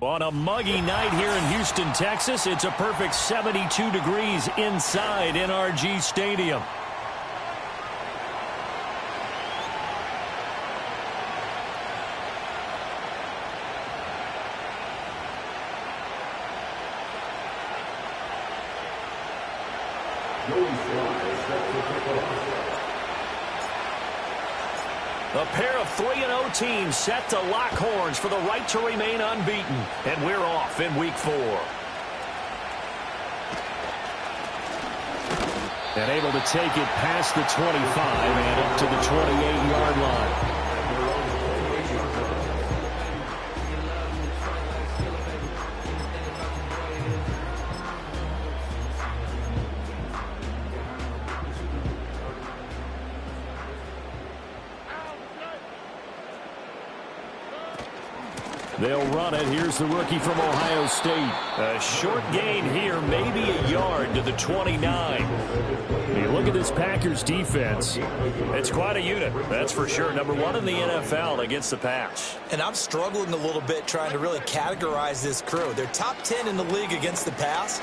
On a muggy night here in Houston, Texas, it's a perfect 72 degrees inside NRG Stadium. A pair of 3-0 teams set to lock horns for the right to remain unbeaten. And we're off in week 4. And able to take it past the 25 and up to the 28-yard line. They'll run it. Here's the rookie from Ohio State. A short gain here, maybe a yard to the 29. You look at this Packers defense. It's quite a unit, that's for sure. Number 1 in the NFL against the pass. And I'm struggling a little bit trying to really categorize this crew. They're top 10 in the league against the pass,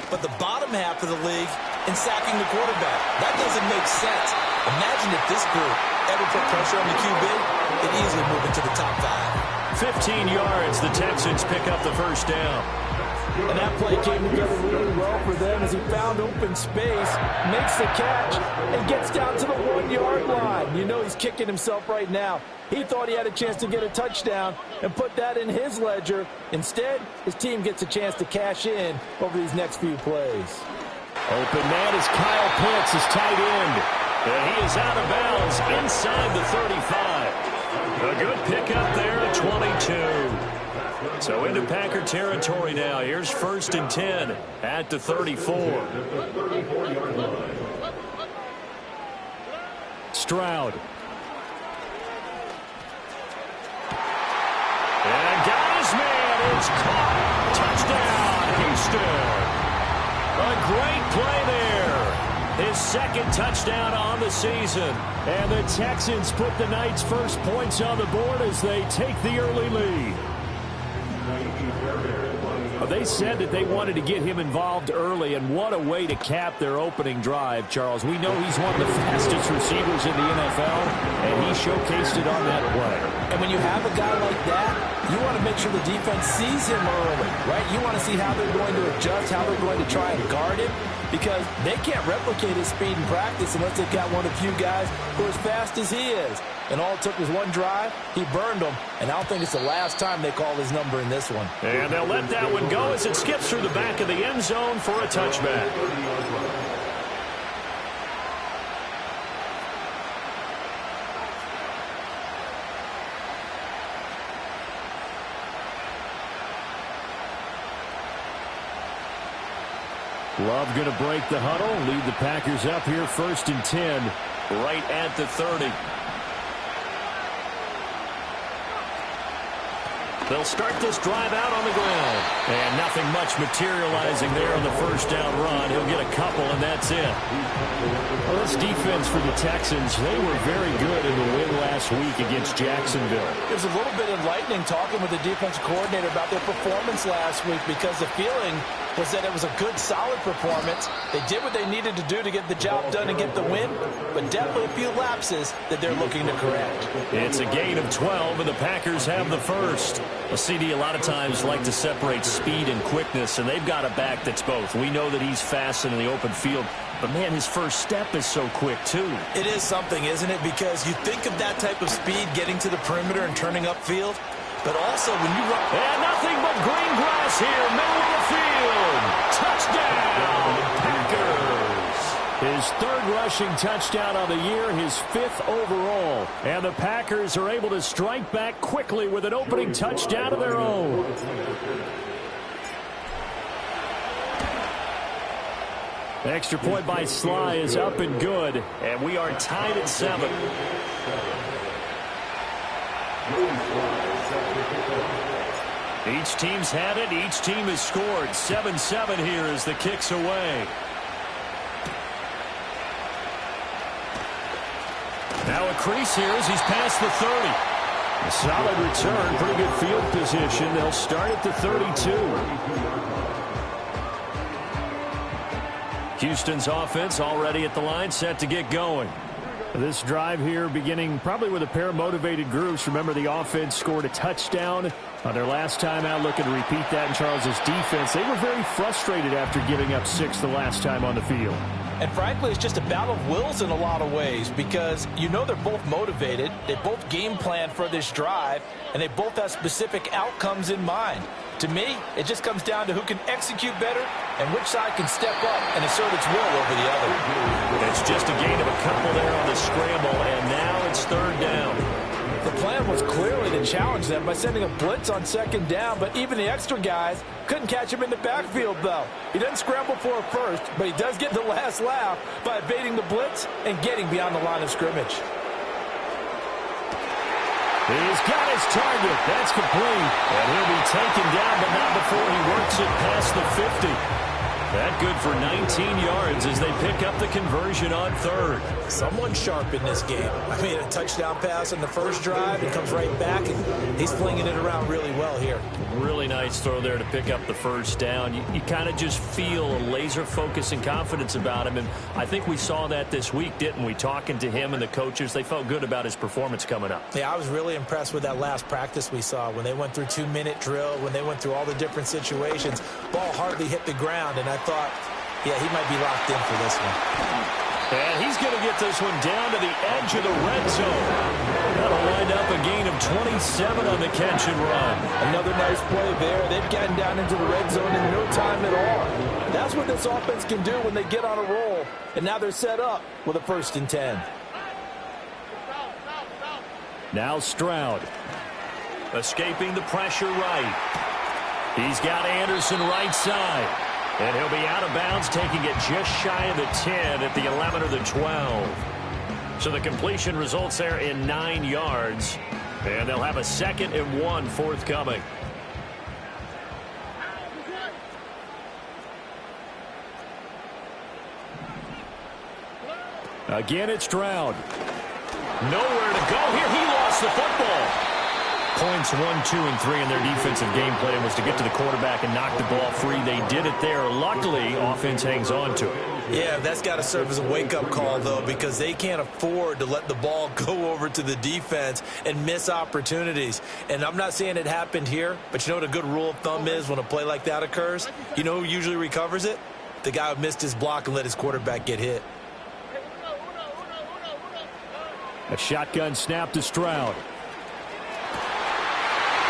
but the bottom half of the league in sacking the quarterback. That doesn't make sense. Imagine if this group ever put pressure on the QB, they'd easily move into the top 5. 15 yards, the Texans pick up the first down. And that play came together really well for them as he found open space, makes the catch, and gets down to the 1-yard line. You know he's kicking himself right now. He thought he had a chance to get a touchdown and put that in his ledger. Instead, his team gets a chance to cash in over these next few plays. Open man is Kyle Pitts, his tight end. And he is out of bounds inside the 35. A good pickup there at 22. So into Packer territory now. Here's 1st and 10 at the 34. Stroud. And got his man. It's caught. Touchdown, Houston. A great play there. His 2nd touchdown on the season. And the Texans put the night's first points on the board as they take the early lead. They said that they wanted to get him involved early, and what a way to cap their opening drive, Charles. We know he's one of the fastest receivers in the NFL, and he showcased it on that play. And when you have a guy like that, you want to make sure the defense sees him early, right? You want to see how they're going to adjust, how they're going to try and guard him, because they can't replicate his speed in practice unless they've got one of the few guys who are as fast as he is. And all it took was one drive. He burned them, and I don't think it's the last time they call his number in this one. And they'll let that one go as it skips through the back of the end zone for a touchback. Love going to break the huddle, lead the Packers up here 1st and 10, right at the 30. They'll start this drive out on the ground. And nothing much materializing there on the first down run. He'll get a couple, and that's it. Well, this defense for the Texans, they were very good in the win last week against Jacksonville. It was a little bit enlightening talking with the defensive coordinator about their performance last week, because the feeling was that it was a good, solid performance. They did what they needed to do to get the job done and get the win, but definitely a few lapses that they're looking to correct. It's a gain of 12, and the Packers have the first. A CD a lot of times like to separate speed and quickness, and they've got a back that's both. We know that he's fast in the open field, but, man, his first step is so quick, too. It is something, isn't it? Because you think of that type of speed getting to the perimeter and turning upfield, but also when you run... And nothing but green grass here, middle of the field. Touchdown, Packers. His 3rd rushing touchdown of the year, his 5th overall. And the Packers are able to strike back quickly with an opening touchdown of their own. Extra point by Sly is up and good, and we are tied at 7. Each team's had it. Each team has scored. 7-7 here as the kick's away. Now a crease here as he's past the 30. A solid return, pretty good field position. They'll start at the 32. Houston's offense already at the line, set to get going. This drive here beginning probably with a pair of motivated groups. Remember, the offense scored a touchdown on their last time out. Looking to repeat that in Charles's defense. They were very frustrated after giving up 6 the last time on the field. And frankly, it's just a battle of wills in a lot of ways because you know they're both motivated. They both game plan for this drive, and they both have specific outcomes in mind. To me, it just comes down to who can execute better and which side can step up and assert its will over the other. It's just a gain of a couple there on the scramble, and now it's 3rd down. The plan was clearly to challenge them by sending a blitz on 2nd down, but even the extra guys couldn't catch him in the backfield, though. He doesn't scramble for a first, but he does get the last laugh by evading the blitz and getting beyond the line of scrimmage. He's got his target. That's complete. And he'll be taken down, but not before he works it past the 50. That good for 19 yards as they pick up the conversion on 3rd. Someone sharp in this game. I mean, a touchdown pass in the first drive. It comes right back, and he's flinging it around really well here. Really nice throw there to pick up the 1st down. You kind of just feel a laser focus and confidence about him, and I think we saw that this week, didn't we? Talking to him and the coaches, they felt good about his performance coming up. Yeah, I was really impressed with that last practice we saw when they went through 2-minute drill, when they went through all the different situations. Ball hardly hit the ground, and I thought, yeah, he might be locked in for this one. And he's going to get this one down to the edge of the red zone. That'll wind up a gain of 27 on the catch and run. Another nice play there. They've gotten down into the red zone in no time at all. That's what this offense can do when they get on a roll. And now they're set up with a 1st and 10. Now Stroud. Escaping the pressure right. He's got Anderson right side. And he'll be out of bounds, taking it just shy of the 10 at the 11 or the 12. So the completion results there in 9 yards. And they'll have a 2nd and 1 forthcoming. Again, it's Stroud. Nowhere to go here. He lost the football. Points 1, 2, and 3 in their defensive game plan was to get to the quarterback and knock the ball free. They did it there. Luckily, offense hangs on to it. Yeah, that's got to serve as a wake-up call, though, because they can't afford to let the ball go over to the defense and miss opportunities. And I'm not saying it happened here, but you know what a good rule of thumb is when a play like that occurs? You know who usually recovers it? The guy who missed his block and let his quarterback get hit. A shotgun snap to Stroud.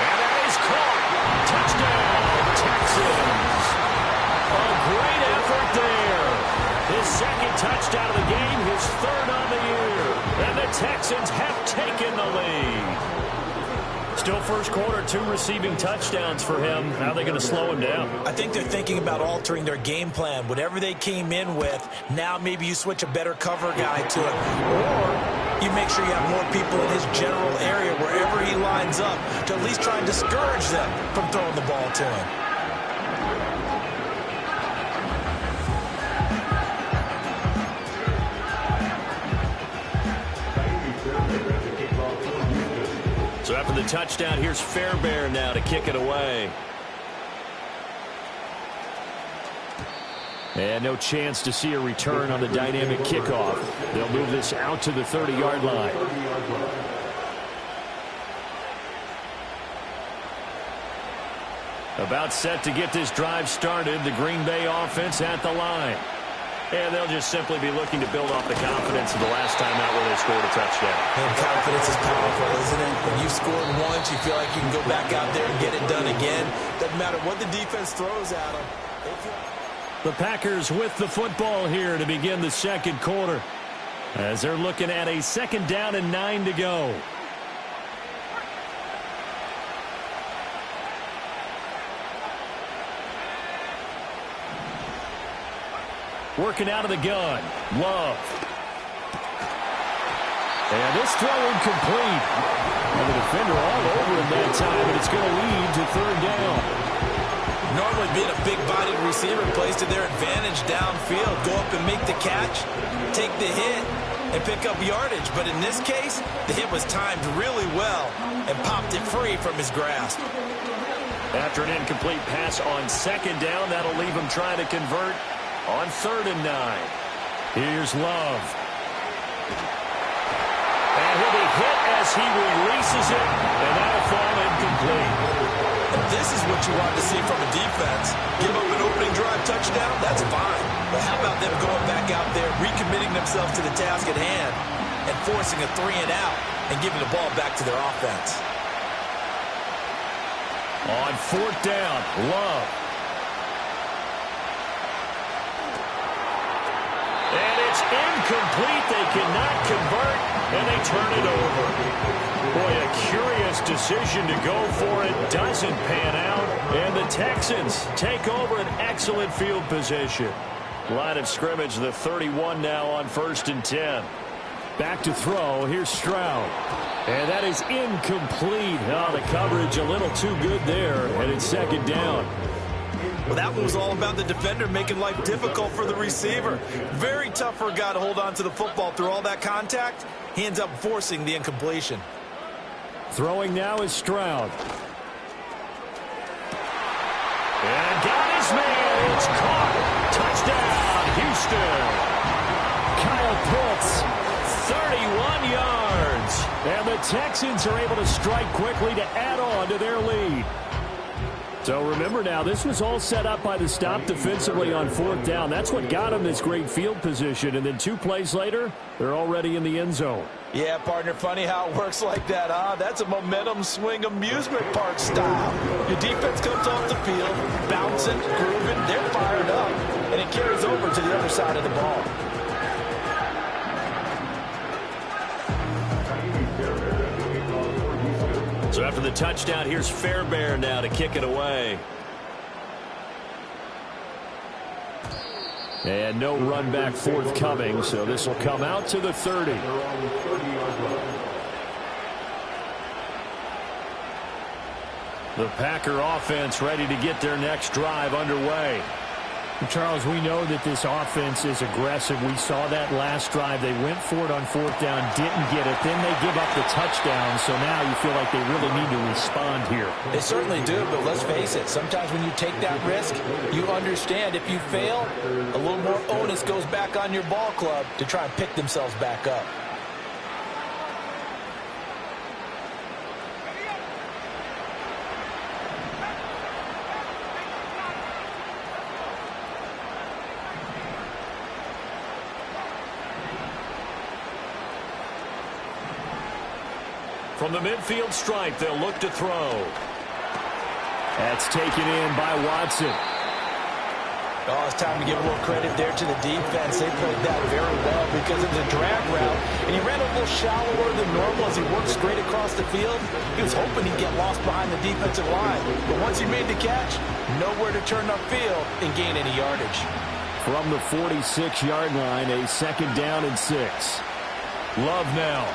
And that is caught. Touchdown, Texans. A great effort there. His 2nd touchdown of the game, his 3rd on the year. And the Texans have taken the lead. Still first quarter, 2 receiving touchdowns for him. How are they going to slow him down? I think they're thinking about altering their game plan. Whatever they came in with, now maybe you switch a better cover guy to it. Or you make sure you have more people in his general area wherever he lines up to at least try and discourage them from throwing the ball to him. So after the touchdown, here's Fairbairn now to kick it away. And no chance to see a return on the dynamic kickoff. They'll move this out to the 30-yard line. About set to get this drive started. The Green Bay offense at the line. And they'll just simply be looking to build off the confidence of the last time out where they scored a touchdown. And confidence is powerful, isn't it? When you've scored once, you feel like you can go back out there and get it done again. Doesn't matter what the defense throws at them. The Packers with the football here to begin the 2nd quarter, as they're looking at a 2nd down and 9 to go. Working out of the gun. Love. And this throw incomplete. And the defender all over him that time, and it's going to lead to third down. Normally being a big-bodied receiver plays to their advantage downfield. Go up and make the catch, take the hit, and pick up yardage. But in this case, the hit was timed really well and popped it free from his grasp. After an incomplete pass on second down, that'll leave him trying to convert on 3rd and 9. Here's Love. And he'll be hit as he releases it, and that'll fall incomplete. And this is what you want to see from a defense. Give up an opening drive touchdown, that's fine. But how about them going back out there, recommitting themselves to the task at hand, and forcing a 3-and-out, and giving the ball back to their offense. On 4th down, Love. And it's incomplete. They cannot convert, and they turn it over. Boy, a curious decision to go for it. Doesn't pan out, and the Texans take over an excellent field position. Line of scrimmage, the 31 now on 1st and 10. Back to throw. Here's Stroud. And that is incomplete. Oh, the coverage a little too good there, and it's 2nd down. Well, that one was all about the defender making life difficult for the receiver. Very tough for a guy to hold on to the football through all that contact. He ends up forcing the incompletion. Throwing now is Stroud. And got his man. It's caught. Touchdown, Houston. Kyle Pitts, 31 yards. And the Texans are able to strike quickly to add on to their lead. So remember now, this was all set up by the stop defensively on 4th down. That's what got them this great field position. And then 2 plays later, they're already in the end zone. Yeah, partner, funny how it works like that, huh? That's a momentum swing amusement park style. Your defense comes off the field, bouncing, grooving, they're fired up, and it carries over to the other side of the ball. So after the touchdown, here's Fairbairn now to kick it away. And no run back forthcoming, so this will come out to the 30. The Packer offense ready to get their next drive underway. Charles, we know that this offense is aggressive. We saw that last drive. They went for it on 4th down, didn't get it. Then they give up the touchdown, so now you feel like they really need to respond here. They certainly do, but let's face it. Sometimes when you take that risk, you understand if you fail, a little more onus goes back on your ball club to try and pick themselves back up. From the midfield stripe, they'll look to throw. That's taken in by Watson. Oh, it's time to give a little credit there to the defense. They played that very well because it was a drag route, and he ran a little shallower than normal as he worked straight across the field. He was hoping he'd get lost behind the defensive line, but once he made the catch, nowhere to turn upfield and gain any yardage. From the 46-yard line, a 2nd down and 6. Love now.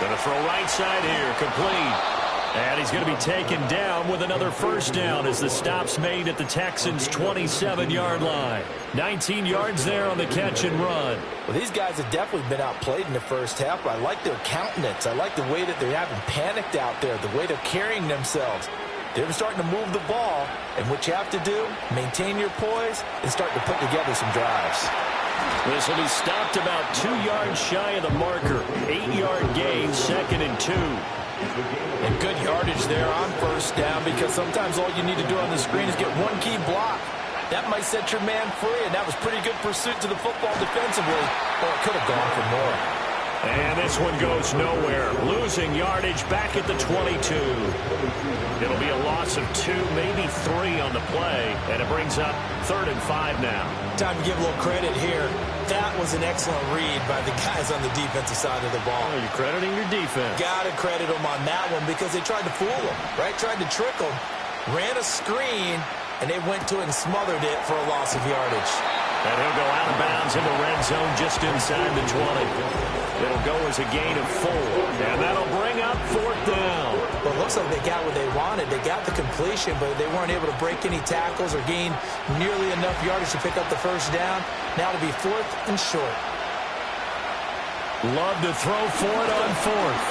Going to throw right side here, complete. And he's going to be taken down with another 1st down as the stop's made at the Texans' 27-yard line. 19 yards there on the catch and run. Well, these guys have definitely been outplayed in the first half, but I like their countenance. I like the way that they're having panicked out there, the way they're carrying themselves. They're starting to move the ball, and what you have to do, maintain your poise and start to put together some drives. This will be stopped about 2 yards shy of the marker. 8-yard gain, 2nd and 2. And good yardage there on 1st down because sometimes all you need to do on the screen is get one key block. That might set your man free, and that was pretty good pursuit to the football defensively, or it could have gone for more. And this one goes nowhere. Losing yardage back at the 22. It'll be a loss of 2, maybe 3 on the play, and it brings up 3rd and 5 now. Time to give a little credit here. That was an excellent read by the guys on the defensive side of the ball. Oh, you're crediting your defense. Got to credit them on that one because they tried to fool them, right? Tried to trick them, ran a screen, and they went to it and smothered it for a loss of yardage. And he'll go out of bounds in the red zone just inside the 20. It'll go as a gain of 4, and that'll bring up 4th down. Well, it looks like they got what they wanted. They got the completion, but they weren't able to break any tackles or gain nearly enough yardage to pick up the first down. Now to be 4th and short. Love to throw for it on 4th.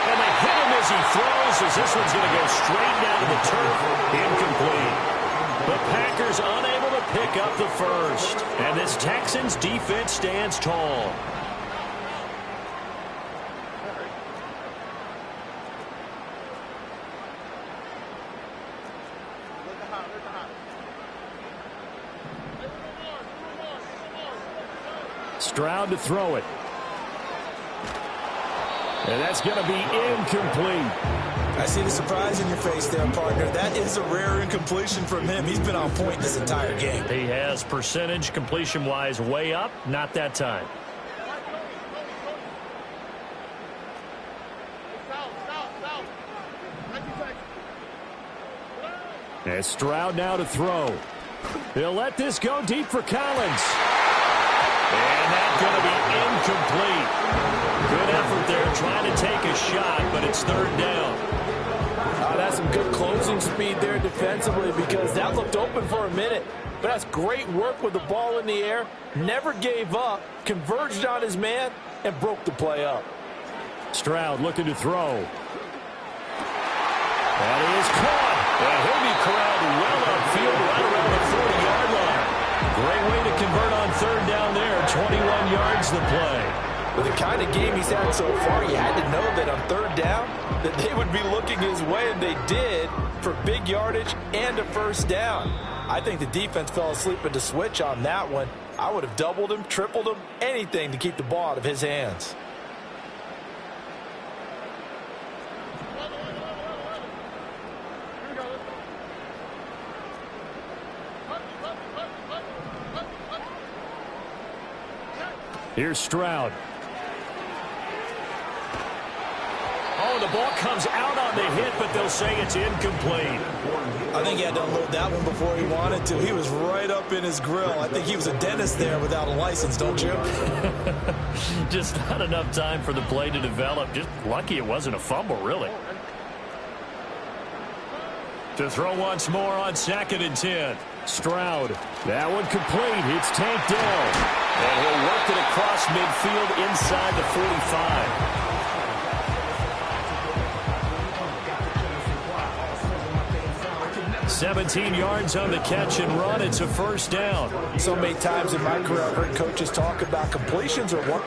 And they hit him as he throws, as this one's going to go straight down to the turf. Incomplete. The Packers unable to pick up the first. And this Texans defense stands tall. Stroud to throw it. And that's going to be incomplete. I see the surprise in your face there, partner. That is a rare incompletion from him. He's been on point this entire game. He has percentage completion-wise way up. Not that time. And Stroud now to throw. He'll let this go deep for Collins. And that's going to be incomplete. Good effort there trying to take a shot, but it's 3rd down. That's some good closing speed there defensively, because that looked open for a minute. But that's great work with the ball in the air. Never gave up, converged on his man, and broke the play up. Stroud looking to throw. That is caught. And he'll be corralled well upfield right around the 40-yard line. Great way to convert on 3rd down there. 21 yards the play. With the kind of game he's had so far, you had to know that on 3rd down that they would be looking his way, and they did, for big yardage and a first down. I think the defense fell asleep at the switch on that one. I would have doubled him, tripled him, anything to keep the ball out of his hands. Here's Stroud. Oh, the ball comes out on the hit, but they'll say it's incomplete. I think he had to unload that one before he wanted to. He was right up in his grill. I think he was a dentist there without a license, don't you? Just not enough time for the play to develop. Just lucky it wasn't a fumble, really. To throw once more on 2nd and 10. Stroud. That one complete. It's tanked down. And he'll work it across midfield inside the 45. 17 yards on the catch and run. It's a first down. So many times in my career, I've heard coaches talk about completions are one